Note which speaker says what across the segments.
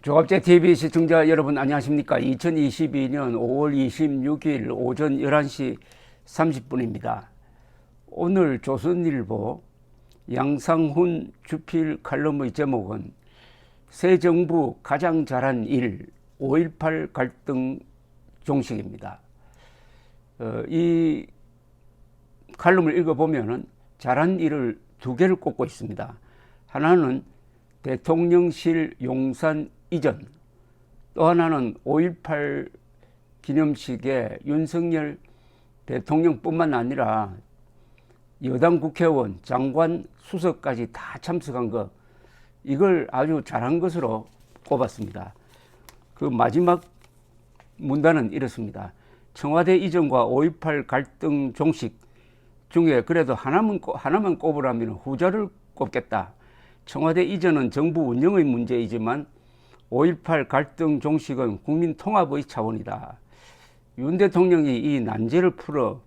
Speaker 1: 조갑제 TV 시청자 여러분 안녕하십니까? 2022년 5월 26일 오전 11시 30분입니다. 오늘 조선일보 양상훈 주필 칼럼의 제목은 새 정부 가장 잘한 일 5.18 갈등 종식입니다. 이 칼럼을 읽어보면 잘한 일을 두 개를 꼽고 있습니다. 하나는 대통령실 용산 이전, 또 하나는 5.18 기념식에 윤석열 대통령뿐만 아니라 여당 국회의원, 장관, 수석까지 다 참석한 것, 이걸 아주 잘한 것으로 꼽았습니다. 그 마지막 문단은 이렇습니다. 청와대 이전과 5.18 갈등 종식 중에 그래도 하나만 꼽으라면 후자를 꼽겠다. 청와대 이전은 정부 운영의 문제이지만 5.18 갈등 종식은 국민 통합의 차원이다. 윤 대통령이 이 난제를 풀어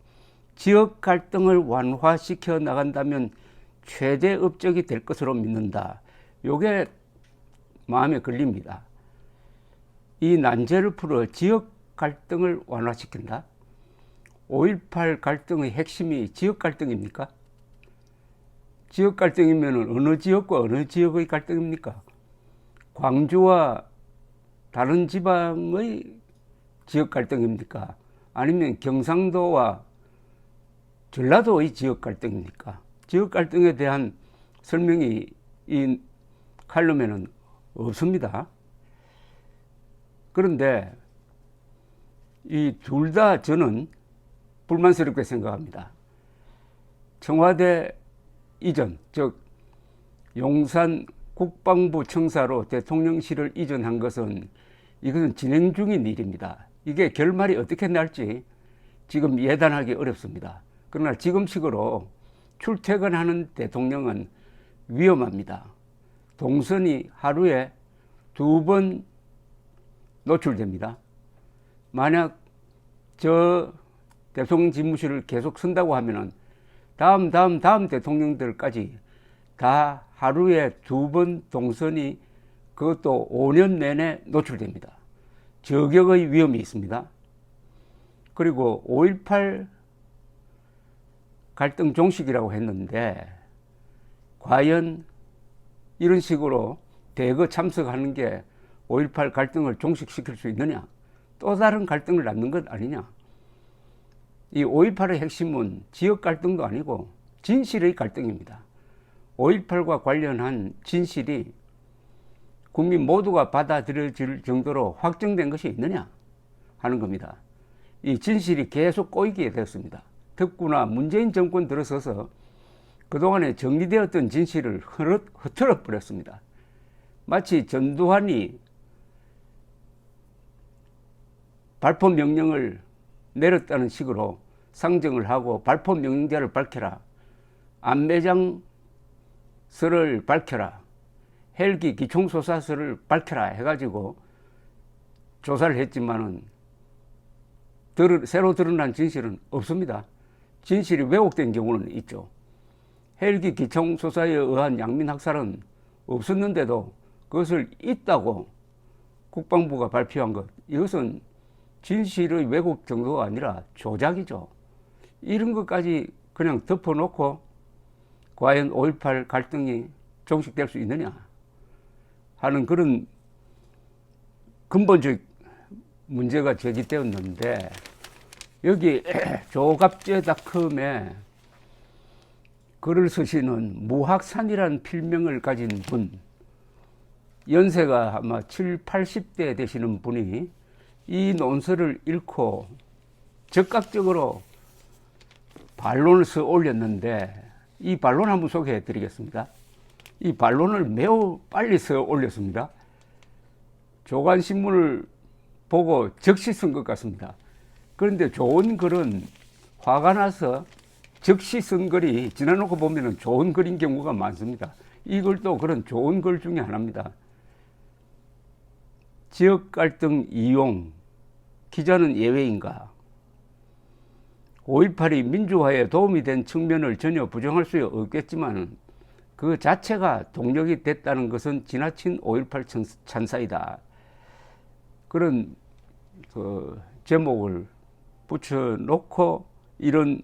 Speaker 1: 지역 갈등을 완화시켜 나간다면 최대 업적이 될 것으로 믿는다. 요게 마음에 걸립니다. 이 난제를 풀어 지역 갈등을 완화시킨다. 5.18 갈등의 핵심이 지역 갈등입니까? 지역 갈등이면 어느 지역과 어느 지역의 갈등입니까? 광주와 다른 지방의 지역 갈등입니까? 아니면 경상도와 전라도의 지역 갈등입니까? 지역 갈등에 대한 설명이 이 칼럼에는 없습니다. 그런데 이 둘 다 저는 불만스럽게 생각합니다. 청와대 이전, 즉 용산 국방부 청사로 대통령실을 이전한 것은 이것은 진행 중인 일입니다. 이게 결말이 어떻게 날지 지금 예단하기 어렵습니다. 그러나 지금식으로 출퇴근하는 대통령은 위험합니다. 동선이 하루에 2번 노출됩니다. 만약 저 대통령 집무실을 계속 쓴다고 하면은 다음 대통령들까지 다 하루에 2번 동선이 그것도 5년 내내 노출됩니다. 저격의 위험이 있습니다. 그리고 5.18 갈등 종식이라고 했는데 과연 이런 식으로 대거 참석하는 게 5.18 갈등을 종식시킬 수 있느냐? 또 다른 갈등을 낳는 것 아니냐? 이 5.18의 핵심은 지역 갈등도 아니고 진실의 갈등입니다. 5.18과 관련한 진실이 국민 모두가 받아들여질 정도로 확정된 것이 있느냐 하는 겁니다. 이 진실이 계속 꼬이게 되었습니다. 특구나 문재인 정권 들어서서 그동안에 정리되었던 진실을 흐트러 버렸습니다. 마치 전두환이 발포 명령을 내렸다는 식으로 상정을 하고 발포 명령자를 밝혀라, 안매장서를 밝혀라, 헬기 기총소사서를 밝혀라 해가지고 조사를 했지만은 새로 드러난 진실은 없습니다. 진실이 왜곡된 경우는 있죠. 헬기 기총소사에 의한 양민학살은 없었는데도 그것을 있다고 국방부가 발표한 것, 이것은 진실의 왜곡 정도가 아니라 조작이죠. 이런 것까지 그냥 덮어놓고 과연 5.18 갈등이 종식될 수 있느냐 하는 그런 근본적 문제가 제기되었는데, 여기 조갑제닷컴에 글을 쓰시는 무학산이라는 필명을 가진 분, 연세가 아마 70, 80대 되시는 분이 이 논설을 읽고 적극적으로 반론을 써 올렸는데, 이 반론 한번 소개해 드리겠습니다. 이 반론을 매우 빨리 써 올렸습니다. 조간신문을 보고 즉시 쓴 것 같습니다. 그런데 좋은 글은 화가 나서 즉시 쓴 글이 지나놓고 보면 좋은 글인 경우가 많습니다. 이 글도 그런 좋은 글 중에 하나입니다. 지역 갈등 이용, 기자는 예외인가? 5.18이 민주화에 도움이 된 측면을 전혀 부정할 수 없겠지만 그 자체가 동력이 됐다는 것은 지나친 5.18 찬사이다. 그런 그 제목을 붙여놓고 이런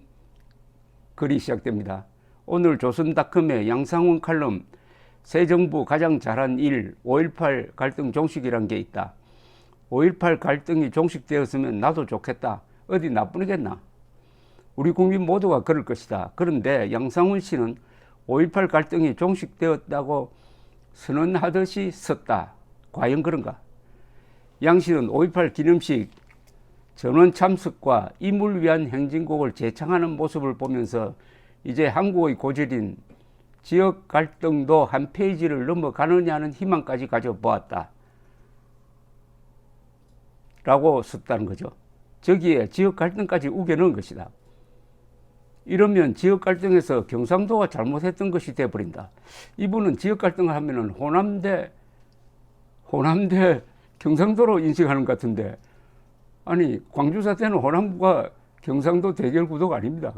Speaker 1: 글이 시작됩니다. 오늘 조선닷컴의 양상훈 칼럼 새 정부 가장 잘한 일 5.18 갈등 종식이란 게 있다. 5.18 갈등이 종식되었으면 나도 좋겠다. 어디 나쁘겠나? 우리 국민 모두가 그럴 것이다. 그런데 양상훈 씨는 5.18 갈등이 종식되었다고 선언하듯이 썼다. 과연 그런가? 양 씨는 5.18 기념식 전원 참석과 임을 위한 행진곡을 재창하는 모습을 보면서 이제 한국의 고질인 지역 갈등도 한 페이지를 넘어가느냐는 희망까지 가져보았다. 라고 썼다는 거죠. 저기에 지역 갈등까지 우겨넣은 것이다. 이러면 지역 갈등에서 경상도가 잘못했던 것이 돼버린다. 이분은 지역 갈등을 하면은 호남대 경상도로 인식하는 것 같은데, 아니 광주 사태는 호남과 경상도 대결 구도가 아닙니다.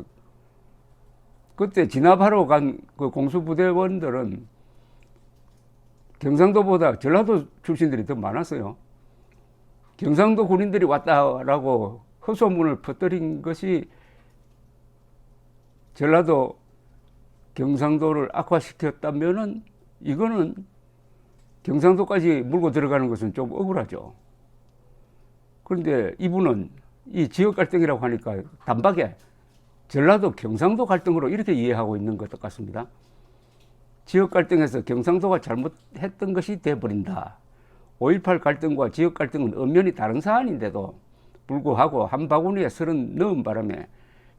Speaker 1: 그때 진압하러 간 그 공수부대원들은 경상도보다 전라도 출신들이 더 많았어요. 경상도 군인들이 왔다라고 허소문을 퍼뜨린 것이 전라도 경상도를 악화시켰다면은 이거는 경상도까지 물고 들어가는 것은 좀 억울하죠. 그런데 이분은 이 지역 갈등이라고 하니까 단박에 전라도 경상도 갈등으로 이렇게 이해하고 있는 것 같습니다. 지역 갈등에서 경상도가 잘못했던 것이 돼버린다. 5.18 갈등과 지역 갈등은 엄연히 다른 사안인데도 불구하고 한 바구니에 설은 넣은 바람에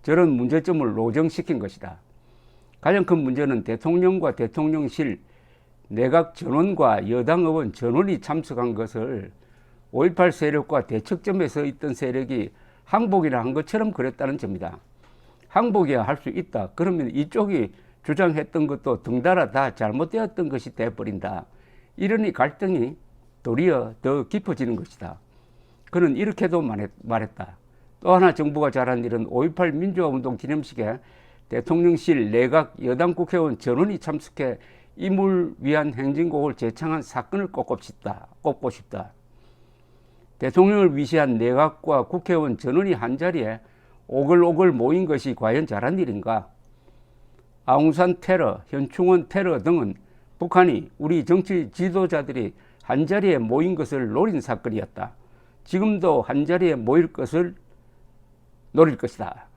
Speaker 1: 저런 문제점을 로정시킨 것이다. 가장 큰 문제는 대통령과 대통령실, 내각 전원과 여당 의원 전원이 참석한 것을 5.18 세력과 대척점에 서 있던 세력이 항복이나 한 것처럼 그랬다는 점이다. 항복이야 할 수 있다. 그러면 이쪽이 주장했던 것도 덩달아 다 잘못되었던 것이 돼버린다. 이러니 갈등이 도리어 더 깊어지는 것이다. 그는 이렇게도 말했다. 또 하나 정부가 잘한 일은 5.18 민주화운동 기념식에 대통령실, 내각, 여당 국회의원 전원이 참석해 임을 위한 행진곡을 제창한 사건을 꼽고 싶다. 대통령을 위시한 내각과 국회의원 전원이 한자리에 오글오글 모인 것이 과연 잘한 일인가? 아웅산 테러, 현충원 테러 등은 북한이 우리 정치 지도자들이 한자리에 모인 것을 노린 사건이었다. 지금도 한자리에 모일 것을 노릴 것이다.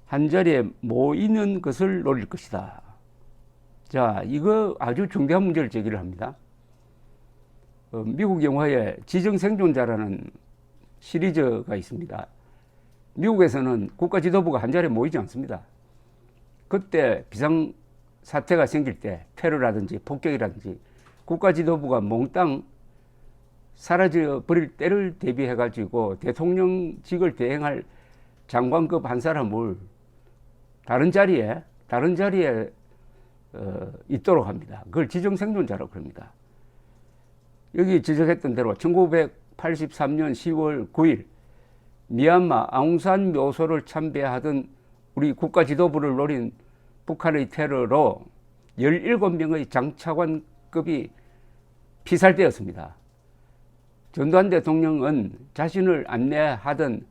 Speaker 1: 한자리에 모이는 것을 노릴 것이다. 자, 이거 아주 중대한 문제를 제기를 합니다. 미국 영화에 지정생존자라는 시리즈가 있습니다. 미국에서는 국가 지도부가 한자리에 모이지 않습니다. 그때 비상사태가 생길 때 테러라든지 폭격이라든지 국가 지도부가 몽땅 사라져 버릴 때를 대비해 가지고 대통령직을 대행할 장관급 한 사람을 다른 자리에 있도록 합니다. 그걸 지정생존자라고 합니다. 여기 지적했던 대로 1983년 10월 9일 미얀마 아웅산 묘소를 참배하던 우리 국가 지도부를 노린 북한의 테러로 17명의 장차관급이 피살되었습니다. 전두환 대통령은 자신을 안내하던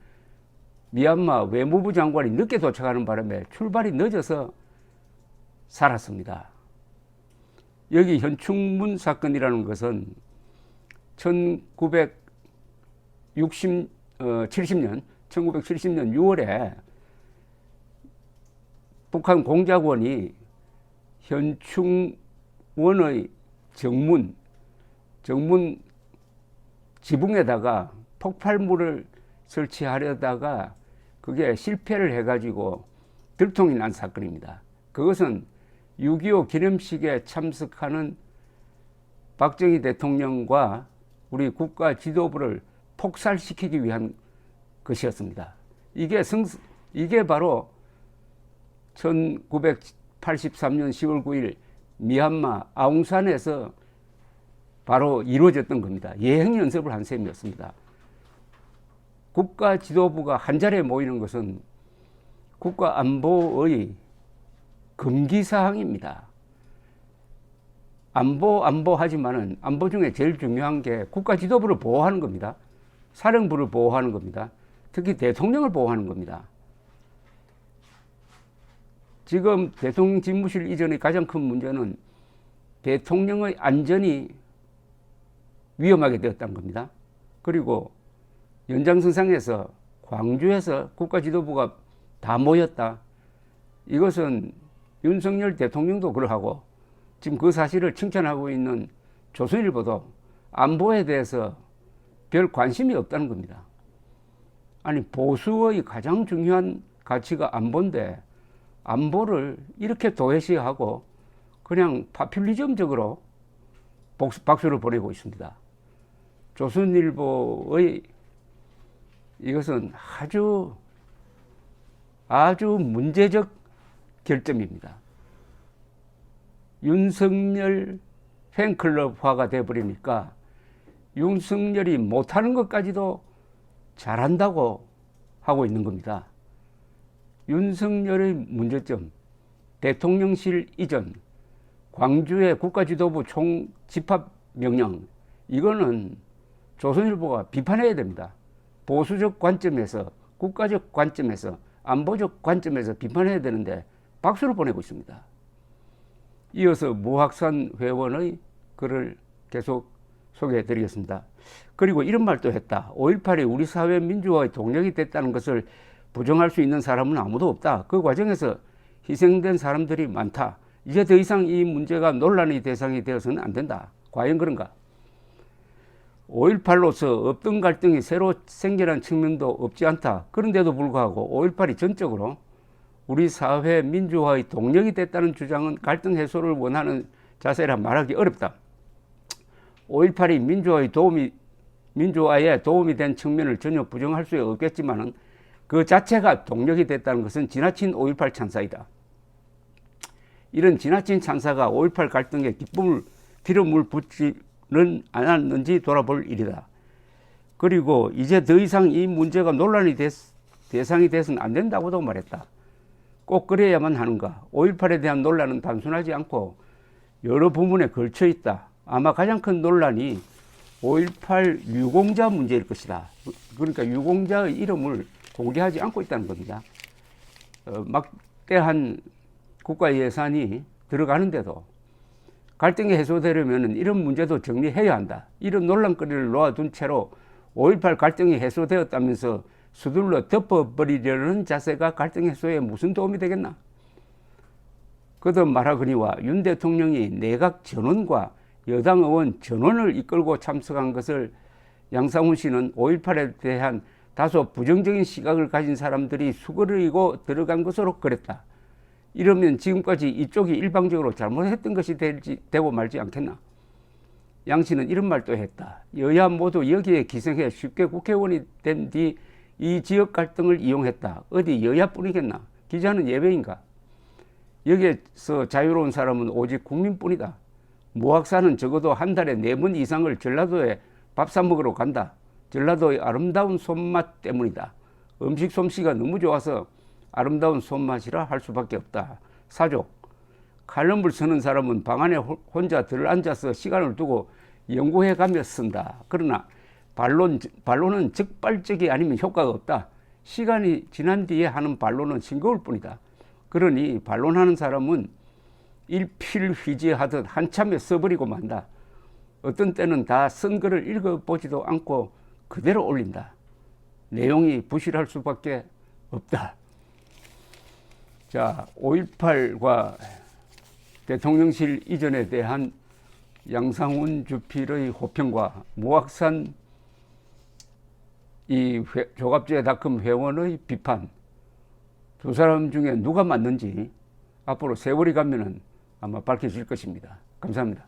Speaker 1: 미얀마 외무부 장관이 늦게 도착하는 바람에 출발이 늦어서 살았습니다. 여기 현충문 사건이라는 것은 1970년 6월에 북한 공작원이 현충원의 정문 지붕에다가 폭발물을 설치하려다가 그게 실패를 해가지고 들통이 난 사건입니다. 그것은 6.25 기념식에 참석하는 박정희 대통령과 우리 국가 지도부를 폭살시키기 위한 것이었습니다. 이게 바로 1983년 10월 9일 미얀마 아웅산에서 바로 이루어졌던 겁니다. 예행 연습을 한 셈이었습니다. 국가 지도부가 한자리에 모이는 것은 국가 안보의 금기사항입니다. 안보 하지만은 안보 중에 제일 중요한 게 국가 지도부를 보호하는 겁니다. 사령부를 보호하는 겁니다. 특히 대통령을 보호하는 겁니다. 지금 대통령 집무실 이전의 가장 큰 문제는 대통령의 안전이 위험하게 되었다는 겁니다. 그리고 연장선상에서 광주에서 국가 지도부가 다 모였다. 이것은 윤석열 대통령도 그러하고 지금 그 사실을 칭찬하고 있는 조선일보도 안보에 대해서 별 관심이 없다는 겁니다. 아니, 보수의 가장 중요한 가치가 안보인데 안보를 이렇게 도외시하고 그냥 파퓰리즘적으로 박수를 보내고 있습니다. 조선일보의 이것은 아주 문제적 결점입니다. 윤석열 팬클럽화가 돼버리니까 윤석열이 못하는 것까지도 잘한다고 하고 있는 겁니다. 윤석열의 문제점, 대통령실 이전, 광주의 국가지도부 총집합명령, 이거는 조선일보가 비판해야 됩니다. 보수적 관점에서, 국가적 관점에서, 안보적 관점에서 비판해야 되는데 박수를 보내고 있습니다. 이어서 무학산 회원의 글을 계속 소개해 드리겠습니다. 그리고 이런 말도 했다. 5.18이 우리 사회 민주화의 동력이 됐다는 것을 부정할 수 있는 사람은 아무도 없다. 그 과정에서 희생된 사람들이 많다. 이제 더 이상 이 문제가 논란의 대상이 되어서는 안 된다. 과연 그런가? 5.18로서 없던 갈등이 새로 생겨난 측면도 없지 않다. 그런데도 불구하고 5.18이 전적으로 우리 사회 민주화의 동력이 됐다는 주장은 갈등 해소를 원하는 자세라 말하기 어렵다. 5.18이 민주화에 도움이 된 측면을 전혀 부정할 수 없겠지만 그 자체가 동력이 됐다는 것은 지나친 5.18 찬사이다. 이런 지나친 찬사가 5.18 갈등에 기쁨을 뒤로 붙지는 않았는지 돌아볼 일이다. 그리고 이제 더 이상 이 문제가 논란의 대상이 돼서는 안 된다고도 말했다. 꼭 그래야만 하는가? 5.18에 대한 논란은 단순하지 않고 여러 부분에 걸쳐 있다. 아마 가장 큰 논란이 5.18 유공자 문제일 것이다. 그러니까 유공자의 이름을 공개하지 않고 있다는 겁니다. 막대한 국가 예산이 들어가는데도 갈등이 해소되려면 이런 문제도 정리해야 한다. 이런 논란거리를 놓아둔 채로 5.18 갈등이 해소되었다면서 서둘러 덮어버리려는 자세가 갈등 해소에 무슨 도움이 되겠나? 거듭 말하거니와 윤 대통령이 내각 전원과 여당 의원 전원을 이끌고 참석한 것을 양상훈 씨는 5.18에 대한 다소 부정적인 시각을 가진 사람들이 수그리고 들어간 것으로 그랬다. 이러면 지금까지 이쪽이 일방적으로 잘못했던 것이 되고 말지 않겠나? 양 씨는 이런 말도 했다. 여야 모두 여기에 기생해 쉽게 국회의원이 된 뒤 이 지역 갈등을 이용했다. 어디 여야뿐이겠나? 기자는 예외인가? 여기에서 자유로운 사람은 오직 국민뿐이다. 무학사는 적어도 한 달에 4번 이상을 전라도에 밥 사 먹으러 간다. 전라도의 아름다운 손맛 때문이다. 음식 솜씨가 너무 좋아서 아름다운 손맛이라 할 수밖에 없다. 사족. 칼럼을 쓰는 사람은 방 안에 혼자 들앉아서 시간을 두고 연구해 가며 쓴다. 그러나 반론은 적발적이 아니면 효과가 없다. 시간이 지난 뒤에 하는 반론은 싱거울 뿐이다. 그러니 반론하는 사람은 일필휘지하듯 한참에 써버리고 만다. 어떤 때는 다 쓴 글을 읽어보지도 않고 그대로 올린다. 내용이 부실할 수밖에 없다. 자, 5.18과 대통령실 이전에 대한 양상훈 주필의 호평과 무학산 이 조갑제닷컴 회원의 비판, 두 사람 중에 누가 맞는지 앞으로 세월이 가면은 아마 밝혀질 것입니다. 감사합니다.